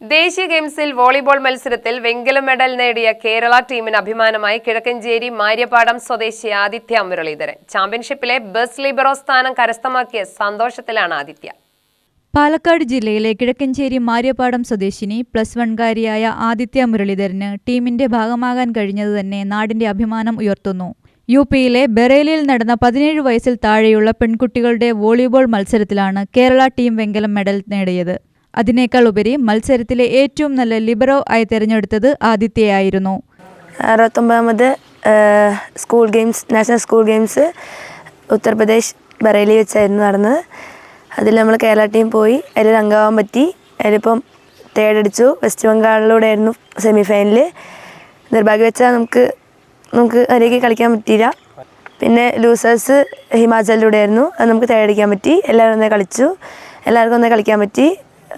ദേശീയ ഗെയിംസിൽ വോളിബോൾ മത്സരത്തിൽ വെങ്കല മെഡൽ നേടിയ കേരള ടീമിന് അഭിമാനമായി കിഴക്കഞ്ചേരി മാര്യപാടം സ്വദേശി ആദിത്യ മുരളീധരൻ. ചാമ്പ്യൻഷിപ്പിലെ ബെസ്റ്റ് ലിബറോ സ്ഥാനം കരസ്ഥമാക്കിയ സന്തോഷത്തിലാണ് ആദിത്യ. പാലക്കാട് ജില്ലയിലെ കിഴക്കഞ്ചേരി മാര്യപാടം സ്വദേശിനി +1 കാരിയായ ആദിത്യ മുരളീധരന് ടീമിന്റെ ഭാഗമാകാൻ കഴിഞ്ഞത് തന്നെ നാടിന്റെ അഭിമാനം ഉയർത്തുന്നു. യുപിയിലെ ബറേലിയിൽ നടന്ന 17 വയസ്സിൽ താഴെയുള്ള പെൺകുട്ടികളുടെ വോളിബോൾ മത്സരത്തിലാണ് കേരള ടീം വെങ്കല മെഡൽ നേടിയത്. അതിനേക്കാൾ ഉപരി മത്സരത്തിലെ ഏറ്റവും നല്ല ലിബറോ ആയി തിരഞ്ഞെടുത്തത് ആദിത്യയായിരുന്നു. 69ാമത് school games, national school games Uttar Pradesh Bareilly വെച്ചായിരുന്നു നടന്നത്. അതിൽ നമ്മൾ കേരള ടീം പോയി, അതിൽ അംഗമാകാൻ പറ്റി. അതിലിപ്പം തേർഡ് അടിച്ചു. വെസ്റ്റ് ബംഗാളിലൂടെ ആയിരുന്നു സെമി ഫൈനൽ. നിർഭാഗ്യം വെച്ചാൽ നമുക്ക് അതിലേക്ക് കളിക്കാൻ പറ്റിയില്ല. പിന്നെ ലൂസേഴ്സ് ഹിമാചലിലൂടെ ആയിരുന്നു, അത് നമുക്ക് തേർഡ് അടിക്കാൻ പറ്റി. എല്ലാവരും ഒന്നേ കളിച്ചു, എല്ലാവർക്കും ഒന്നേ കളിക്കാൻ പറ്റി.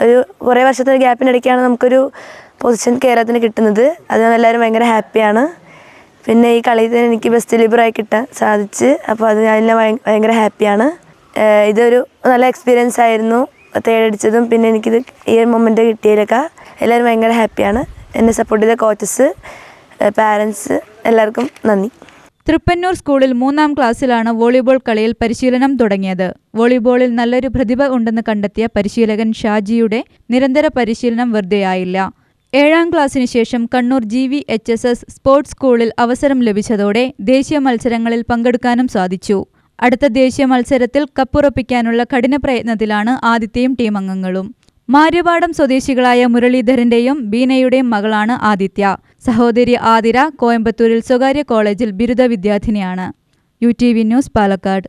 ഒരു കുറേ വർഷത്തെ ഗ്യാപ്പിനിടയ്ക്കാണ് നമുക്കൊരു പൊസിഷൻ കേരളത്തിന് കിട്ടുന്നത്. അത് എല്ലാവരും ഭയങ്കര ഹാപ്പിയാണ്. പിന്നെ ഈ കളിയിൽ തന്നെ എനിക്ക് ബെസ്റ്റ് ലിബറായി കിട്ടാൻ സാധിച്ച്, അപ്പോൾ അത് ഞാൻ ഭയങ്കര ഹാപ്പിയാണ്. ഇതൊരു നല്ല എക്സ്പീരിയൻസ് ആയിരുന്നു തേർഡ് അടിച്ചതും. പിന്നെ എനിക്കിത് ഈ ഒരു മൊമെൻ്റ് കിട്ടിയതിലൊക്കെ എല്ലാവരും ഭയങ്കര ഹാപ്പിയാണ്. എന്നെ സപ്പോർട്ട് ചെയ്ത കോച്ചസ്, പാരൻസ് എല്ലാവർക്കും നന്ദി. തൃപ്പന്നൂർ സ്കൂളിൽ 3ാം ക്ലാസ്സിലാണ് വോളിബോൾ കളിയിൽ പരിശീലനം തുടങ്ങിയത്. വോളിബോളിൽ നല്ലൊരു പ്രതിഭ ഉണ്ടെന്ന് കണ്ടെത്തിയ പരിശീലകൻ ഷാജിയുടെ നിരന്തര പരിശീലനം വെറുതെയായില്ല. 7ാം ക്ലാസ്സിന് ശേഷം കണ്ണൂർ GVHSS സ്പോർട്സ് സ്കൂളിൽ അവസരം ലഭിച്ചതോടെ ദേശീയ മത്സരങ്ങളിൽ പങ്കെടുക്കാനും സാധിച്ചു. അടുത്ത ദേശീയ മത്സരത്തിൽ കപ്പുറപ്പിക്കാനുള്ള കഠിന പ്രയത്നത്തിലാണ് ആദിത്യയും ടീം അംഗങ്ങളും. മാര്യപാടം സ്വദേശികളായ മുരളീധരന്റെയും ബീനയുടെയും മകളാണ് ആദിത്യ. സഹോദരി ആതിര കോയമ്പത്തൂരിൽ സ്വകാര്യ കോളേജിൽ ബിരുദ വിദ്യാർത്ഥിനിയാണ്. UTV news, Palakkad.